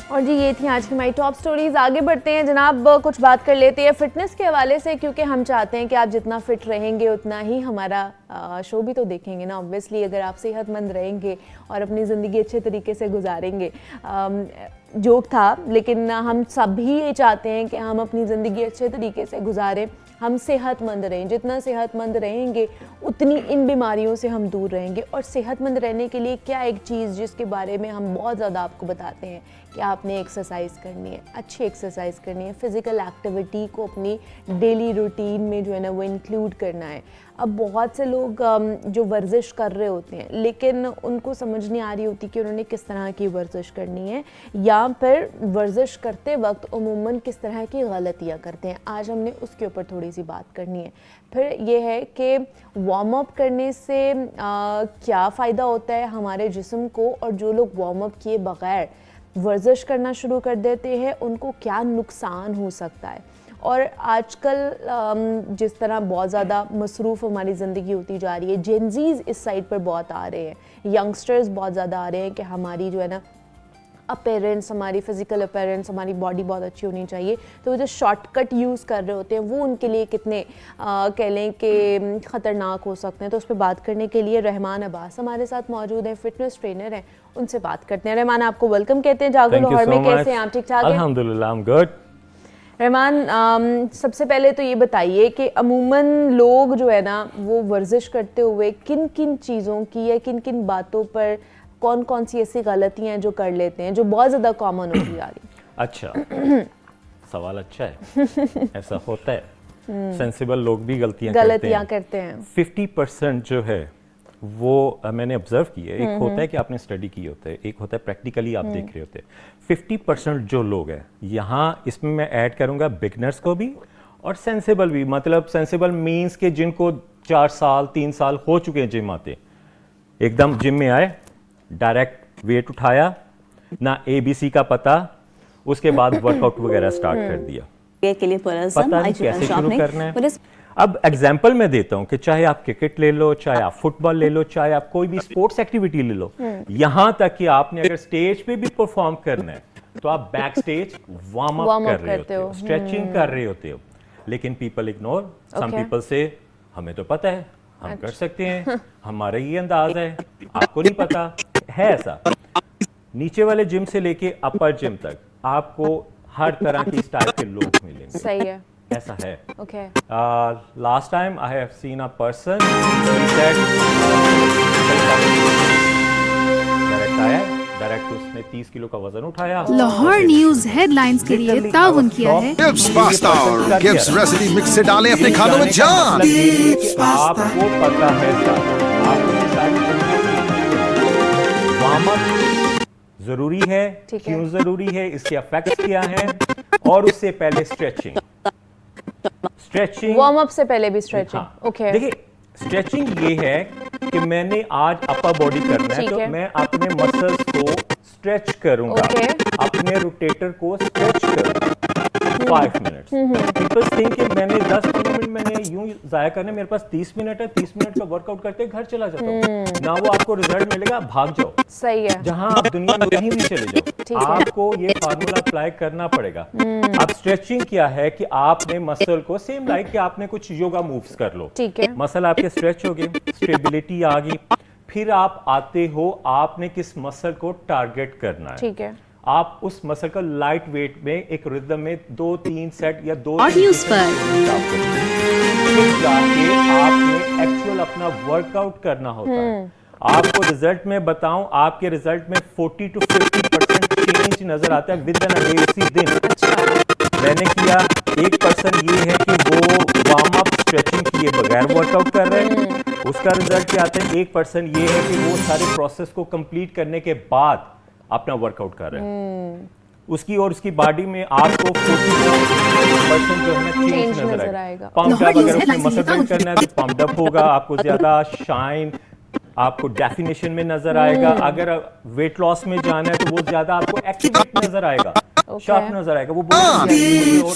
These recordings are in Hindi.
और जी ये थी आज की हमारी टॉप स्टोरीज। आगे बढ़ते हैं जनाब, कुछ बात कर लेते हैं फिटनेस के हवाले से, क्योंकि हम चाहते हैं कि आप जितना फिट रहेंगे उतना ही हमारा शो भी तो देखेंगे ना। ऑब्वियसली अगर आप सेहतमंद रहेंगे और अपनी ज़िंदगी अच्छे तरीके से गुजारेंगे, जोक था, लेकिन हम सभी ये चाहते हैं कि हम अपनी ज़िंदगी अच्छे तरीके से गुजारें, हम सेहतमंद रहें। जितना सेहतमंद रहेंगे उतनी इन बीमारियों से हम दूर रहेंगे। और सेहतमंद रहने के लिए क्या एक चीज़ जिसके बारे में हम बहुत ज़्यादा आपको बताते हैं कि आपने एक्सरसाइज करनी है, अच्छी एक्सरसाइज करनी है, फिज़िकल एक्टिविटी को अपनी डेली रूटीन में जो है ना वो इंक्लूड करना है। अब बहुत से लोग जो वर्जिश कर रहे होते हैं, लेकिन उनको समझ नहीं आ रही होती कि उन्होंने किस तरह की वर्जिश करनी है, या फिर वर्जिश करते वक्त उमूमन किस तरह की गलतियाँ करते हैं। आज हमने उसके ऊपर थोड़ी सी बात करनी है। फिर ये है कि वार्म अप करने से क्या फ़ायदा होता है हमारे जिस्म को, और जो लोग वार्म अप किए बग़ैर वर्जिश करना शुरू कर देते हैं उनको क्या नुकसान हो सकता है। और आजकल जिस तरह बहुत ज़्यादा मसरूफ़ हमारी ज़िंदगी होती जा रही है, जेनज़ीज़ इस साइड पर बहुत आ रहे हैं, यंगस्टर्स बहुत ज़्यादा आ रहे हैं कि हमारी जो है ना अपीयरेंस, हमारी फ़िज़िकल अपीयरेंस, हमारी बॉडी बहुत अच्छी होनी चाहिए। तो वो जो शॉर्टकट यूज़ कर रहे होते हैं वो उनके लिए कितने कह लें कि ख़तरनाक हो सकते हैं। तो उस पर बात करने के लिए रहमान अब्बास हमारे साथ मौजूद हैं, फिटनेस ट्रेनर हैं, उनसे बात करते हैं। रहमान, आपको वेलकम कहते हैं जागो लाहौर में। कैसे हैं आप? ठीक ठाक हैं? अल्हम्दुलिल्लाह, आई एम गुड। रहमान, सबसे पहले तो ये बताइए कि अमूमन लोग जो है ना वो वर्जिश करते हुए किन किन चीज़ों की या किन किन बातों पर, कौन कौन सी ऐसी गलतियां हैं जो कर लेते हैं जो बहुत ज़्यादा कॉमन होती जा रही। अच्छा सवाल अच्छा है। ऐसा होता है, सेंसिबल लोग भी गलतियां करते हैं। 50% जो है वो मैंने ऑब्जर्व किया है। एक होता है कि आपने स्टडी की होता है, एक होता है प्रैक्टिकली आप देख रहे होते हैं। 50% जो लोग हैं, यहाँ इसमें मैं ऐड करूँगा बिगनर्स को भी और सेंसिबल भी। मतलब सेंसिबल मीन्स के जिनको 4 साल 3 साल हो चुके हैं जिम आते, एकदम जिम में आए, डायरेक्ट वेट उठाया, ना ABC का पता, उसके बाद वर्कआउट वगैरह स्टार्ट कर दिया, पता नहीं कैसे शुरू करना है। अब एग्जाम्पल मैं देता हूं कि चाहे आप क्रिकेट ले लो, चाहे आप फुटबॉल ले लो, चाहे आप कोई भी स्पोर्ट्स एक्टिविटी ले लो, यहां तक कि आपने अगर स्टेज पे भी परफॉर्म करना है तो आप बैक स्टेज वार्म अप कर रहे होते हो, स्ट्रेचिंग कर रहे होते हो। लेकिन पीपल इग्नोर, सम पीपल से हमें तो पता है, हम कर सकते हैं, हमारा ये अंदाज है, आपको नहीं पता है। ऐसा नीचे वाले जिम से लेके अपर जिम तक आपको हर तरह की स्टाइल के लोग मिलेंगे। सही है, ऐसा है। Okay. Last time I have seen a person, direct आया, डायरेक्ट उसने 30 किलो का वजन उठाया। लाहौर न्यूज़ हेडलाइंस के लिए ताउन किया है। गिब्स पास्ता और गिब्स रेसिपी मिक्स से डालें अपने खानों में जान। आपको पता है वार्म अप जरूरी है, क्यों जरूरी है, इसके इफेक्ट्स क्या हैं, और उससे पहले स्ट्रेचिंग वार्म अप से पहले भी स्ट्रेचिंग। हाँ, ओके। देखिए स्ट्रेचिंग ये है कि मैंने आज अपर बॉडी करना है, तो मैं अपने मसल्स को स्ट्रेच करूंगा, अपने रोटेटर को स्ट्रेच करूंगा 5 मिनट्स। पीपल थिंक कि मैंने 10-15 मिनट मैंने यूं जाया करने, मेरे पास 30 मिनट है, 30 मिनट का वर्कआउट करते घर चला जाता हूं ना। वो आपको रिजल्ट मिलेगा, भाग जाओ। सही है, जहां आप दुनिया में कहीं भी चले जाओ, आपको ये फार्मूला अप्लाई करना पड़ेगा। अब स्ट्रेचिंग क्या है कि आपने मसल को सेम लाइक कि आपने कुछ योगा मूव्स कर लो, ठीक है, मसल आपके स्ट्रेच हो गए, स्टेबिलिटी आ गई, फिर आप आते हो, आपने किस मसल को टारगेट करना है, ठीक है। आप उस मसल का लाइट वेट में एक रिदम में 2-3 सेट या 2 न्यूज़ पर जाके आपने एक्चुअल अपना वर्कआउट करना होता है। आपको रिजल्ट में बताऊं, आपके रिजल्ट में 40 to 50% चेंज नजर आता है विद इन अ डे, उसी दिन। मैंने किया, एक पर्सन ये है कि वो वार्म अप स्ट्रेचिंग किए बगैर वर्कआउट कर रहे हैं, उसका रिजल्ट क्या आता है। एक पर्सन ये है कि वो सारे प्रोसेस को कंप्लीट करने के बाद अपना वर्कआउट कर रहे हैं, उसकी और उसकी बॉडी में आपको 40% जो है चेंज नजर आएगा। पंप अप, अगर उसमें मसल बिल्ड करना है तो पंप अप होगा, आपको ज्यादा शाइन, आपको डेफिनेशन में नजर आएगा। अगर वेट लॉस में जाना है तो वो ज्यादा आपको एक्टिवेट नजर आएगा, शार्प नजर आएगा, वो और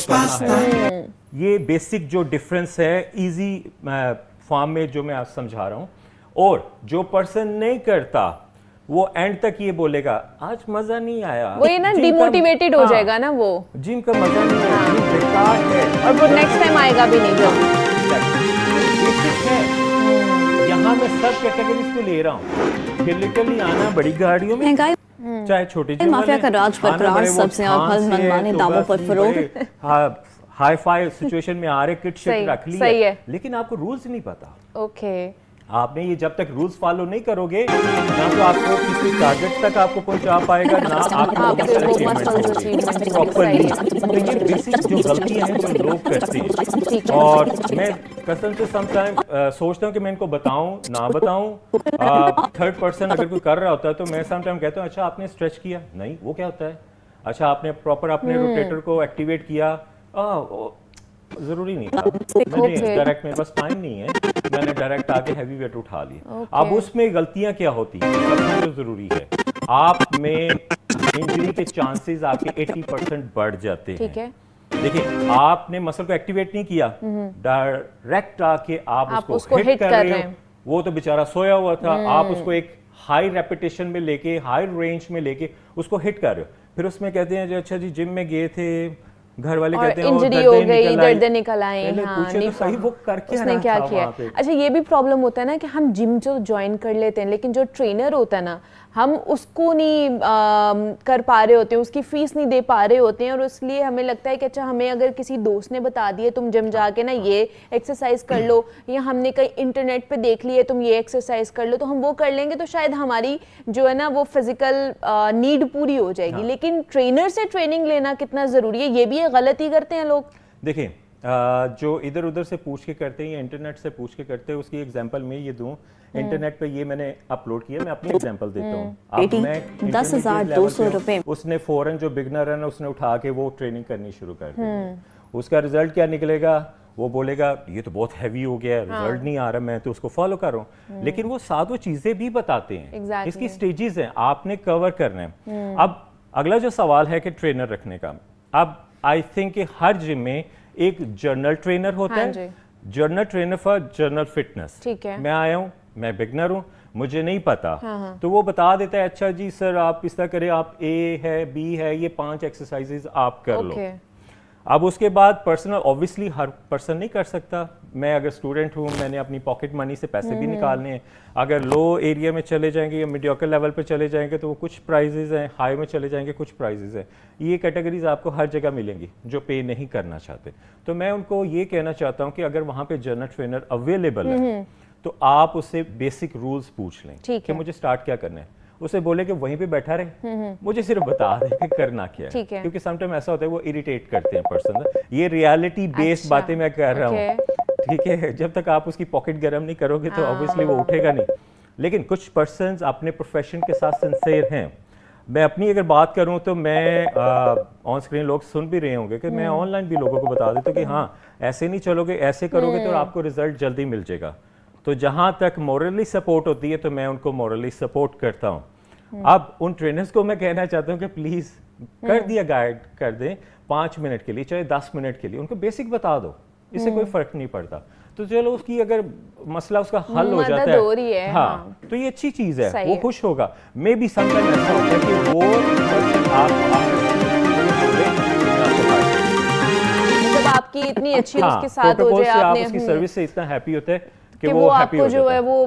करना है। ये बेसिक जो डिफरेंस है इजी फॉर्म में जो मैं आज समझा रहा हूं। और जो पर्सन नहीं करता वो एंड तक ये बोलेगा आज मजा नहीं आया, वो ये ना जिम का- डिमोटिवेटेड हो हाँ, जाएगा ना वो, जिम का मजा नहीं आया, जिम बेकार है, और वो नेक्स्ट टाइम आएगा भी नहीं। बेसिक है। यहाँ मैं सब कैटेगरीज को ले रहा हूँ कि लिटरली आना बड़ी गाड़ियों में, महंगाई चाहे छोटे जिम माफिया वाले, का राज आना बरकरार, बड़े वो सब्जियां और खान फल से मनमाने तो दामों बस पर फरोख्त। बड़े हाई फाई सिचुएशन में आ रहे, किट सही- शिट रख ली सही है। लेकिन आपको रूल्स नहीं पता। ओके, आपने ये जब तक रूल्स फॉलो नहीं करोगे ना तो आपको किसी टारगेट तक आपको पहुंचा पाएगा ना आपको आपके किसी वो achievement muscles होगी achievement प्रॉपर्ली। होगी, तो ये बेसिक जो गलतियां हैं जो लोग करते हैं, और मैं कसम से समटाइम सोचता हूँ कि मैं इनको बताऊं ना बताऊं। थर्ड पर्सन अगर कोई कर रहा होता है तो मैं समटाइम कहता हूँ अच्छा आपने स्ट्रेच किया, नहीं वो क्या होता है, अच्छा आपने प्रॉपर अपने रोटेटर को एक्टिवेट किया, जरूरी नहीं था, मैंने Okay. डायरेक्ट, मेरे पास टाइम नहीं है, मैंने डायरेक्ट आके हैवी वेट उठा लिया। अब उसमें गलतियां क्या होती हैं, सबसे जो जरूरी है, आप में इंजरी के चांसेस आपके 80% बढ़ जाते हैं। ठीक है। देखिए आपने मसल को एक्टिवेट नहीं किया, डायरेक्ट आके आप उसको हिट कर रहे हो, वो तो बेचारा सोया हुआ था, आप उसको एक हाई रेपिटेशन में लेके, हाई रेंज में लेके उसको हिट कर रहे हो, फिर उसमें कहते हैं जो अच्छा जी जिम में गए थे, घर वाले और कहते हैं इंजरी हो गई, दर्द निकल आए, पहले हाँ, पूछे नहीं तो सही वो करके उसने रहा क्या था किया वहाँ पे। अच्छा, ये भी प्रॉब्लम होता है ना कि हम जिम जो ज्वाइन कर लेते हैं लेकिन जो ट्रेनर होता है ना हम उसको नहीं कर पा रहे होते हैं, उसकी फीस नहीं दे पा रहे होते हैं, और इसलिए हमें लगता है कि अच्छा हमें अगर किसी दोस्त ने बता दिए तुम जिम जाके ना ये एक्सरसाइज कर लो, या हमने कहीं इंटरनेट पे देख लिए तुम ये एक्सरसाइज कर लो, तो हम वो कर लेंगे तो शायद हमारी जो है ना वो फिजिकल नीड पूरी हो जाएगी। लेकिन ट्रेनर से ट्रेनिंग लेना कितना जरूरी है, ये भी एक गलती करते हैं लोग। देखिए जो इधर उधर से पूछ के करते हैं या इंटरनेट से पूछ के करते हैं, उसकी एग्जांपल मैं ये दूं, इंटरनेट पे ये मैंने अपलोड किया, मैं अपनी एग्जांपल देता हूँ। अब मैं 10,200 रुपए, उसने फौरन जो बिगनर है ना उसने उठा के वो ट्रेनिंग करनी शुरू कर दी, उसका रिजल्ट क्या निकलेगा, वो बोलेगा ये तो बहुत हैवी हो गया, रिजल्ट नहीं आ रहा, मैं तो उसको फॉलो कर रहा हूँ, लेकिन वो साथ वो चीजें भी बताते हैं। Exactly. इसकी स्टेजेस हैं, आपने कवर करना है। अब अगला जो सवाल है कि ट्रेनर रखने का, अब आई थिंक कि हर जिम में एक जर्नल ट्रेनर होता हाँ है, journal trainer for journal fitness. ठीक है। मैं आया हूँ, मैं बिगनर हूँ, मुझे नहीं पता, तो वो बता देता है अच्छा जी सर आप इस तरह करें, आप ए है बी है, ये 5 एक्सरसाइजेज आप कर लो। ओके। अब उसके बाद पर्सनल ऑब्वियसली हर पर्सन नहीं कर सकता, मैं अगर स्टूडेंट हूँ मैंने अपनी पॉकेट मनी से पैसे भी निकालने हैं, अगर लो एरिया में चले जाएंगे या मीडियोकर लेवल पे चले जाएंगे तो वो कुछ प्राइजेज हैं, हाई में चले जाएंगे कुछ प्राइजेज हैं, ये कैटेगरीज आपको हर जगह मिलेंगी जो पे नहीं करना चाहते। तो मैं उनको ये कहना चाहता हूँ कि अगर वहाँ पे जर्नल ट्रेनर अवेलेबल है तो आप उससे बेसिक रूल्स पूछ लें ठीक कि है। मुझे स्टार्ट क्या करना है, उसे बोले कि वहीं पे बैठा रहे, मुझे सिर्फ बता दे कि करना क्या ठीक है। क्योंकि समटाइम ऐसा होता है वो इरिटेट करते हैं पर्सन, ये रियलिटी बेस्ड अच्छा, बातें मैं कर रहा हूँ, ठीक है। जब तक आप उसकी पॉकेट गर्म नहीं करोगे तो ऑब्वियसली वो उठेगा नहीं, लेकिन कुछ पर्सन्स अपने प्रोफेशन के साथ सिंसियर हैं। मैं अपनी अगर बात करूं तो मैं ऑन स्क्रीन लोग सुन भी रहे होंगे कि मैं ऑनलाइन भी लोगों को बता देता हूं कि हाँ ऐसे नहीं चलोगे, ऐसे करोगे तो आपको रिजल्ट जल्दी मिल जाएगा। तो जहां तक मोरली सपोर्ट होती है तो मैं उनको मोरली सपोर्ट करता हूं। अब उन ट्रेनर्स को मैं कहना चाहता हूं कि प्लीज कर दिया गाइड कर दें 5 मिनट के लिए, चाहे 10 मिनट के लिए, उनको बेसिक बता दो, इससे कोई फर्क नहीं पड़ता। तो चलो उसकी अगर मसला उसका हल हो जाता हो रही है, हाँ, तो ये अच्छी चीज है, सही वो है। खुश होगा। मे बी समटाइम ऐसा होता है कि वो person जब आपकी इतनी अच्छी हाँ, उसके साथ हो प्रोटोकॉल जाए, से आप आपने उसकी सर्विस से इतना हैप्पी होते हैं कि कि वो वो हैप्पी हो आपको जो जाता है है। वो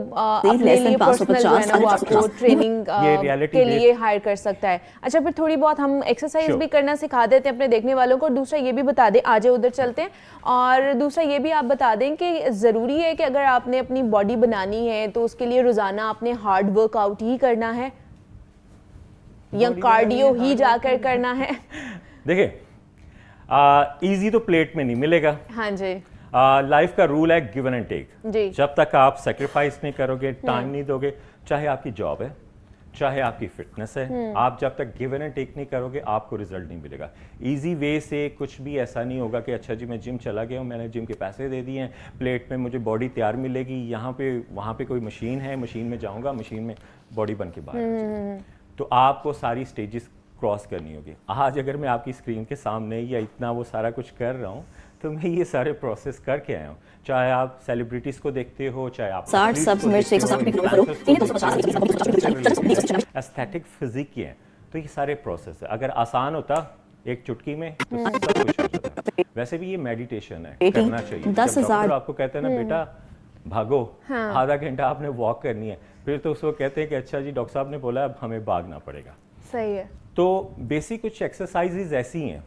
अपने लिए पर्सनल जो है ना वो आपको ट्रेनिंग ये reality के लिए based- हायर कर सकता है। अच्छा फिर थोड़ी बहुत हम एक्सरसाइज Sure. भी करना सिखा देते हैं अपने देखने वालों को, और दूसरा ये भी बता दें, आज उधर चलते हैं, और दूसरा ये भी आप बता दें कि ज़रूरी है कि अगर आपने अपनी बॉडी बनानी है तो उसके लिए रोज़ाना आपने हार्ड वर्कआउट ही करना है या Body कार्डियो बनानी है, ही hard जाकर करना है? देखिए इजी तो प्लेट में नहीं मिलेगा। हाँ जी लाइफ का रूल है गिवन एंड टेक। जी। जब तक आप सेक्रीफाइस नहीं करोगे, टाइम नहीं दोगे, चाहे आपकी जॉब है चाहे आपकी फिटनेस है, आप जब तक गिवन एंड टेक नहीं करोगे आपको रिजल्ट नहीं मिलेगा। इजी वे से कुछ भी ऐसा नहीं होगा कि अच्छा जी मैं जिम चला गया हूँ, मैंने जिम के पैसे दे दिए हैं, प्लेट में मुझे बॉडी तैयार मिलेगी, यहाँ पे वहाँ पे कोई मशीन है, मशीन में जाऊँगा, मशीन में बॉडी बन के बाहर आ जाएगी। तो आपको सारी स्टेजेस क्रॉस करनी होगी। आज अगर मैं आपकी स्क्रीन के सामने या इतना वो सारा कुछ कर रहा हूँ तो मैं ये सारे प्रोसेस करके आया हूँ, चाहे आप सेलिब्रिटीज को देखते हो, चाहे आप 60 सब मिर्च 160 ग्राम करो, 250 एस्थेटिक फिजिक की है, तो ये सारे प्रोसेस है। अगर आसान होता एक चुटकी में तो सब कुछ हो जाता। वैसे भी ये मेडिटेशन है, करना चाहिए। जब 10,000 डॉक्टर आपको कहते हैं ना बेटा भागो, आधा घंटा आपने वॉक करनी है, फिर तो उसको कहते हैं कि अच्छा जी डॉक्टर साहब ने बोला अब हमें भागना पड़ेगा। सही है। तो बेसिक कुछ एक्सरसाइजेज ऐसी हैं,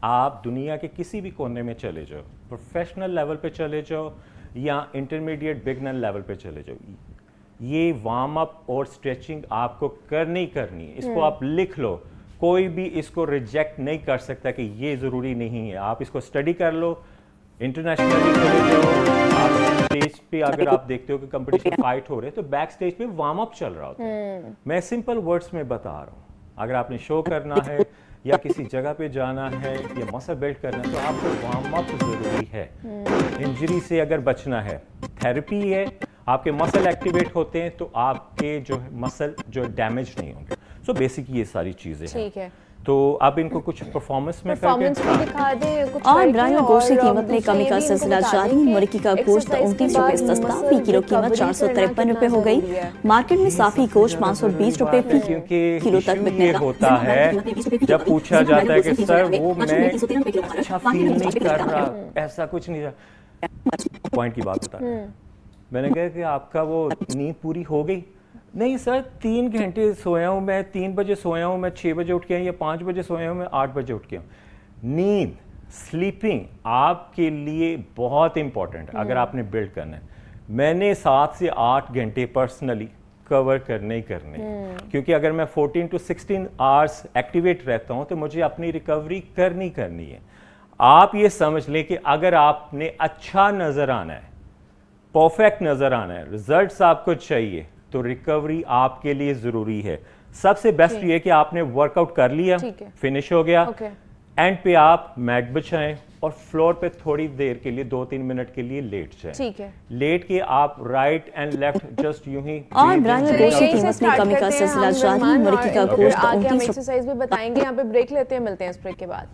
आप दुनिया के किसी भी कोने में चले जाओ, प्रोफेशनल लेवल पे चले जाओ या इंटरमीडिएट बिगनर लेवल पे चले जाओ, ये वार्म अप और स्ट्रेचिंग आपको करनी करनी है। इसको आप लिख लो, कोई भी इसको रिजेक्ट नहीं कर सकता कि ये ज़रूरी नहीं है। आप इसको स्टडी कर लो, इंटरनेशनली चले जाओ। आप स्टेज पे अगर आप देखते हो कि कंपटीशन फाइट हो रहे हैं तो बैक स्टेज पे वार्म अप चल रहा होता है। मैं सिंपल वर्ड्स में बता रहा हूँ, अगर आपने शो करना है या किसी जगह पे जाना है या मसल बिल्ड करना है तो आपको वार्म अप जरूरी है। इंजरी से अगर बचना है, थेरेपी है, आपके मसल एक्टिवेट होते हैं तो आपके जो मसल जो डैमेज नहीं होंगे। सो बेसिक ये सारी चीजें हैं। ठीक है। तो अब इनको कुछ परफॉर्मेंस में परफॉर्मेंस भी दिखा दें कुछ। और ब्रायलर गोश्त की कीमत में कमी का सिलसिला जारी। मुर्गी का गोश्त 29 रुपए सस्ता, फी किलो कीमत 453 रुपए हो गई। मार्केट में साफी गोश्त 520 रुपए फी क्योंकि किलो तक issue बिकने ये का होता है जब पूछा जाता है कि सर वो मैं अच्छा फील नहीं कर रहा, ऐसा कुछ नहीं। पॉइंट की बात बता, मैंने कहा कि आपका वो नींद पूरी हो गई? नहीं सर 3 घंटे सोया हूँ मैं, 3 बजे सोया हूँ मैं, 6 बजे उठ के आया, या 5 बजे सोया हूँ मैं, 8 बजे उठ के आया। नींद, स्लीपिंग आपके लिए बहुत इंपॉर्टेंट है अगर आपने बिल्ड करना है। मैंने 7 से 8 घंटे पर्सनली कवर करने ही करने, क्योंकि अगर मैं 14 to 16 आवर्स एक्टिवेट रहता हूँ तो मुझे अपनी रिकवरी करनी है। आप ये समझ लें कि अगर आपने अच्छा नजर आना है, परफेक्ट नजर आना है, रिजल्ट्स आपको चाहिए, तो रिकवरी आपके लिए जरूरी है। सबसे बेस्ट ये है कि आपने वर्कआउट कर लिया, फिनिश हो गया, एंड पे आप मैट बिछाएं और फ्लोर पे थोड़ी देर के लिए 2-3 मिनट के लिए लेट जाएं। ठीक है। लेट के आप राइट एंड लेफ्ट जस्ट यूं ही। और ब्रायलर गोश्त की कीमत में कमी का सिलसिला जारी। मुर्गी का गोश्त 29 रुपए। एक्सरसाइज भी बताएंगे, यहाँ पे ब्रेक लेते हैं, मिलते हैं इस ब्रेक के बाद।